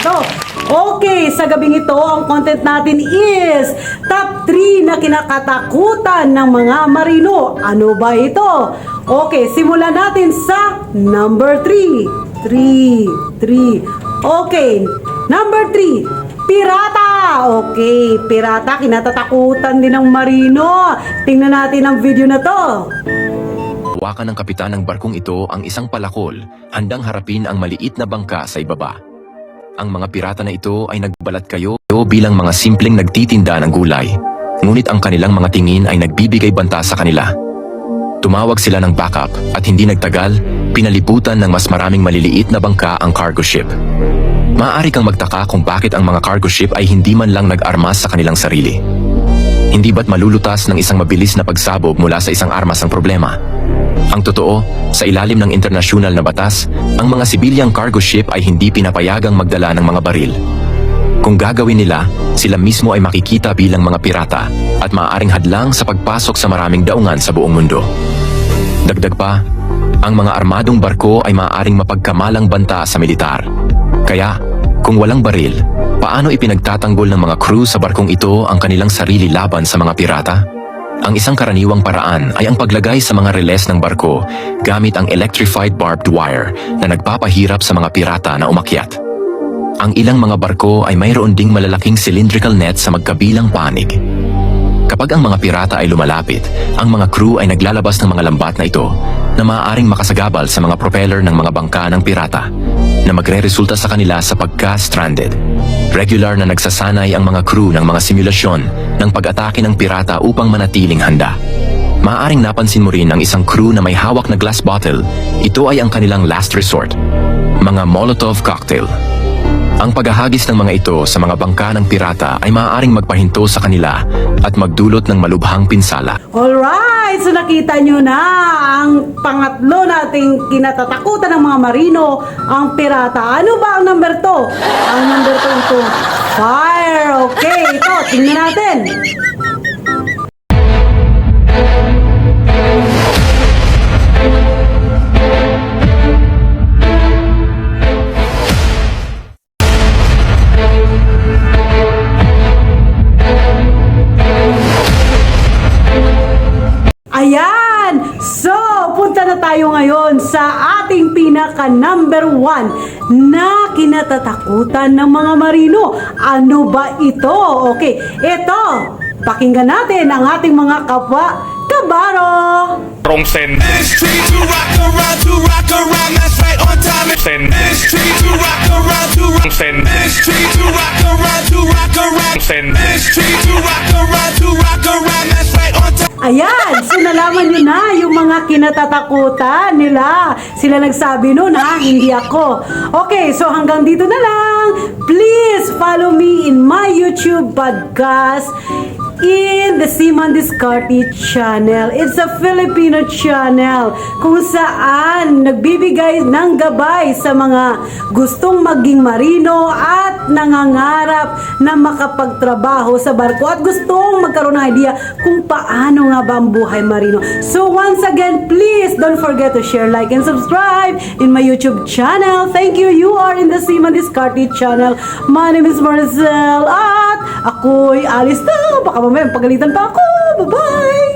ito. Okay, sa gabing ito, ang content natin is top 3 na kinakatakutan ng mga marino. Ano ba ito? Okay, simulan natin sa number 3. 3. Okay, number 3. Pirata! Okay, pirata, kinatatakutan din ng marino. Tingnan natin ang video na to. Hawakan ng kapitan ng barkong ito ang isang palakol, handang harapin ang maliit na bangka sa ibaba. Ang mga pirata na ito ay nagbalat kayo bilang mga simpleng nagtitinda ng gulay, ngunit ang kanilang mga tingin ay nagbibigay banta sa kanila. Tumawag sila ng backup at hindi nagtagal, pinaliputan ng mas maraming maliliit na bangka ang cargo ship. Maaari kang magtaka kung bakit ang mga cargo ship ay hindi man lang nag-armas sa kanilang sarili. Hindi ba't malulutas ng isang mabilis na pagsabog mula sa isang armas ang problema? Ang totoo, sa ilalim ng internasyonal na batas, ang mga sibilyang cargo ship ay hindi pinapayagang magdala ng mga baril. Kung gagawin nila, sila mismo ay makikita bilang mga pirata at maaaring hadlang sa pagpasok sa maraming daungan sa buong mundo. Dagdag pa, ang mga armadong barko ay maaaring mapagkamalang banta sa militar. Kaya, kung walang baril, paano ipinagtatanggol ng mga crew sa barkong ito ang kanilang sarili laban sa mga pirata? Ang isang karaniwang paraan ay ang paglagay sa mga reles ng barko gamit ang electrified barbed wire na nagpapahirap sa mga pirata na umakyat. Ang ilang mga barko ay mayroon ding malalaking cylindrical net sa magkabilang panig. Kapag ang mga pirata ay lumalapit, ang mga crew ay naglalabas ng mga lambat na ito na maaaring makasagabal sa mga propeller ng mga bangka ng pirata na magre-resulta sa kanila sa pagka-stranded. Regular na nagsasanay ang mga crew ng mga simulasyon ng pag-atake ng pirata upang manatiling handa. Maaaring napansin mo rin ang isang crew na may hawak na glass bottle, ito ay ang kanilang last resort, mga Molotov cocktail. Ang paghahagis ng mga ito sa mga bangka ng pirata ay maaaring magpahinto sa kanila at magdulot ng malubhang pinsala. Alright, so nakita nyo na ang pangatlo nating kinatatakutan ng mga marino, ang pirata. Ano ba ang number 2? Ang number 2 ito, fire. Okay, ito, tingnan natin. Ayan! So, punta na tayo ngayon sa ating pinaka number 1 na kinatatakutan ng mga marino. Ano ba ito? Okay, ito! Pakinggan natin ang ating mga kapwa kabaro! Wrong send. To rock around, that's right on time. Send. To rock around, Wrong send. to rock around. Send. To rock around, that's right on time. Ayan, so nalaman nyo na yung mga kinatatakutan nila. Sila nagsabi nun ha, hindi ako. Okay, so hanggang dito na lang. Please follow me in my YouTube podcast in the Seaman Discarte channel. It's a Filipino channel kung saan nagbibigay ng gabay sa mga gustong maging marino at nangangarap na makapagtrabaho sa barko at gustong magkaroon ng idea kung paano nga ba ang buhay marino. So once again, please don't forget to share, like, and subscribe in my YouTube channel. Thank you. You are in the Seaman Discarte channel. My name is Maricel at ako'y alis na. Baka mamaya pagalitan pa ako. Bye-bye!